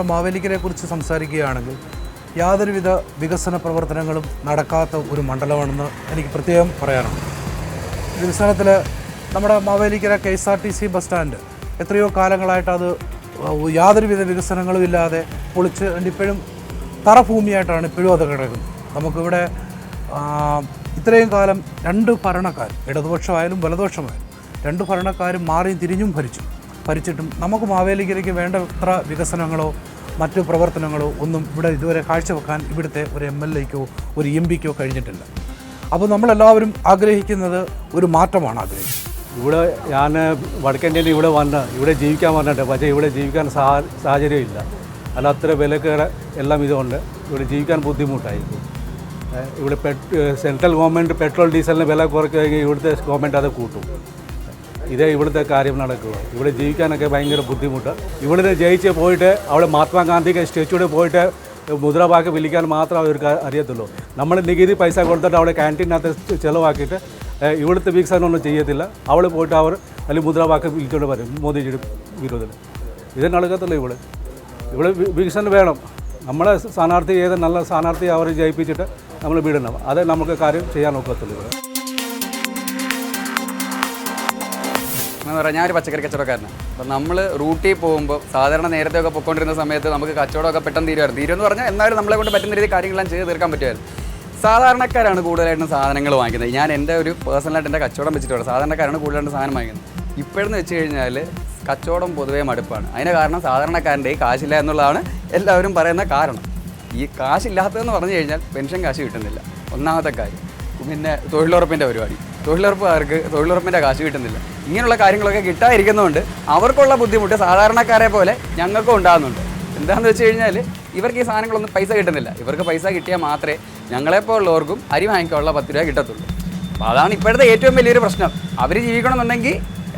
നമ്മുടെ മാവേലിക്കരയെക്കുറിച്ച് സംസാരിക്കുകയാണെങ്കിൽ യാതൊരുവിധ വികസന പ്രവർത്തനങ്ങളും നടക്കാത്ത ഒരു മണ്ഡലമാണെന്ന് എനിക്ക് പ്രത്യേകം പറയാനുണ്ട്. വികസനത്തിൽ നമ്മുടെ മാവേലിക്കര KSRTC ബസ് സ്റ്റാൻഡ് എത്രയോ കാലങ്ങളായിട്ട് അത് യാതൊരുവിധ വികസനങ്ങളും ഇല്ലാതെ പൊളിച്ച് ഇപ്പോഴും തറഭൂമിയായിട്ടാണ് ഇപ്പോഴും അത് കിടക്കുന്നത്. നമുക്കിവിടെ ഇത്രയും കാലം രണ്ട് ഭരണക്കാർ, ഇടതുപക്ഷമായാലും വലതുപക്ഷമായാലും രണ്ട് ഭരണക്കാരും മാറിയും തിരിഞ്ഞും ഭരിച്ചിട്ടും നമുക്ക് മാവേലിക്കരയ്ക്ക് വേണ്ടത്ര വികസനങ്ങളോ മറ്റു പ്രവർത്തനങ്ങളോ ഒന്നും ഇവിടെ ഇതുവരെ കാഴ്ചവെക്കാൻ ഇവിടുത്തെ ഒരു MLAക്കോ ഒരു MP ക്കോ കഴിഞ്ഞിട്ടില്ല. അപ്പോൾ നമ്മളെല്ലാവരും ആഗ്രഹിക്കുന്നത് ഒരു മാറ്റമാണ് ആഗ്രഹിക്കുന്നത്. ഇവിടെ ഞാൻ വടക്കേന്ത്യയിൽ ഇവിടെ ജീവിക്കാൻ വന്നിട്ട്, പക്ഷേ ഇവിടെ ജീവിക്കാൻ സാഹചര്യമില്ല. അല്ല, അത്ര വിലക്കേട് എല്ലാം ഇതുകൊണ്ട് ഇവിടെ ജീവിക്കാൻ ബുദ്ധിമുട്ടായിരിക്കും. ഇവിടെ സെൻട്രൽ ഗവൺമെൻറ് പെട്രോൾ ഡീസലിന് വില കുറയ്ക്കുകയെങ്കിൽ ഇവിടുത്തെ ഗവൺമെൻറ് അത് കൂട്ടും. ഇതേ ഇവിടുത്തെ കാര്യം നടക്കുക. ഇവിടെ ജീവിക്കാനൊക്കെ ഭയങ്കര ബുദ്ധിമുട്ട്. ഇവിടുന്ന് ജയിച്ച് പോയിട്ട് അവിടെ മഹാത്മാഗാന്ധിക്ക് സ്റ്റാച്യൂടെ പോയിട്ട് മുദ്രാവാക്യം വിളിക്കാൻ മാത്രം അവർക്ക് അറിയത്തുള്ളൂ. നമ്മൾ നികുതി പൈസ കൊടുത്തിട്ട് അവിടെ ക്യാൻറ്റീനകത്ത് ചിലവാക്കിയിട്ട് ഇവിടുത്തെ വികസനമൊന്നും ചെയ്യത്തില്ല. അവിടെ പോയിട്ട് അവർ അല്ലെങ്കിൽ മുദ്രാവാക്യം വിളിച്ചുകൊണ്ട് വരും മോദിജിയുടെ വിരോധത്തിൽ. ഇത് നടക്കത്തില്ല. ഇവിടെ വികസനം വേണം. നമ്മളെ സ്ഥാനാർത്ഥി ഏത് നല്ല സ്ഥാനാർത്ഥി അവർ ജയിപ്പിച്ചിട്ട് നമ്മൾ വിടണം. അത് നമുക്ക് കാര്യം ചെയ്യാൻ ഒക്കത്തുള്ളൂ. ഇവിടെ എന്ന് പറഞ്ഞാൽ ഞാനൊരു പച്ചക്കറി കച്ചവടക്കാരനാണ്. അപ്പോൾ നമ്മൾ റൂട്ടിൽ പോകുമ്പോൾ സാധാരണ നേരത്തെ ഒക്കെ പൊയ്ക്കൊണ്ടിരുന്ന സമയത്ത് നമുക്ക് കച്ചവടമൊക്കെ പെട്ടെന്ന് തീരുമെന്ന് പറഞ്ഞാൽ എന്നാലും നമ്മളെ കൊണ്ട് പറ്റുന്ന രീതിയിൽ കാര്യങ്ങളെല്ലാം ചെയ്ത് തീർക്കാൻ പറ്റുമായിരുന്നു. സാധാരണക്കാരാണ് കൂടുതലായിട്ടും സാധനങ്ങൾ വാങ്ങിക്കുന്നത്. ഞാൻ എൻ്റെ ഒരു പേഴ്സണലായിട്ട് എൻ്റെ കച്ചവടം വെച്ചിട്ടുള്ളത് സാധാരണക്കാരാണ് കൂടുതലായിട്ട് സാധനം വാങ്ങിക്കുന്നത്. ഇപ്പോഴെന്ന് വെച്ച് കഴിഞ്ഞാൽ കച്ചവടം പൊതുവേ മടുപ്പാണ്. അതിന് കാരണം സാധാരണക്കാരൻ്റെ കാശില്ല എന്നുള്ളതാണ് എല്ലാവരും പറയുന്ന കാരണം. ഈ കാശില്ലാത്തതെന്ന് പറഞ്ഞു കഴിഞ്ഞാൽ പെൻഷൻ കാശ് കിട്ടുന്നില്ല, ഒന്നാമത്തെ കാര്യം. പിന്നെ തൊഴിലുറപ്പിൻ്റെ പരിപാടി, തൊഴിലുറപ്പുകാർക്ക് തൊഴിലുറപ്പിൻ്റെ കാശ് കിട്ടുന്നില്ല. ഇങ്ങനെയുള്ള കാര്യങ്ങളൊക്കെ കിട്ടാതിരിക്കുന്നതുകൊണ്ട് അവർക്കുള്ള ബുദ്ധിമുട്ട് സാധാരണക്കാരെ പോലെ ഞങ്ങൾക്കും ഉണ്ടാകുന്നുണ്ട്. എന്താണെന്ന് വെച്ച് കഴിഞ്ഞാൽ ഇവർക്ക് ഈ സാധനങ്ങളൊന്നും പൈസ കിട്ടുന്നില്ല. ഇവർക്ക് പൈസ കിട്ടിയാൽ മാത്രമേ ഞങ്ങളെപ്പോലുള്ളവർക്കും അരി വാങ്ങിക്കാനുള്ള 10 രൂപ കിട്ടത്തുള്ളൂ. അപ്പോൾ അതാണ് ഇപ്പോഴത്തെ ഏറ്റവും വലിയൊരു പ്രശ്നം. അവർ ജീവിക്കണമെന്നുണ്ടെങ്കിൽ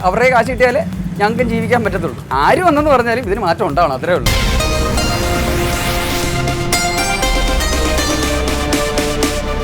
അവരുടെ കാശ് കിട്ടിയാലേ ഞങ്ങൾക്കും ജീവിക്കാൻ പറ്റത്തുള്ളൂ. ആര് വന്നെന്ന് പറഞ്ഞാലും ഇതിന് മാറ്റം ഉണ്ടാവണം, അത്രേ ഉള്ളൂ.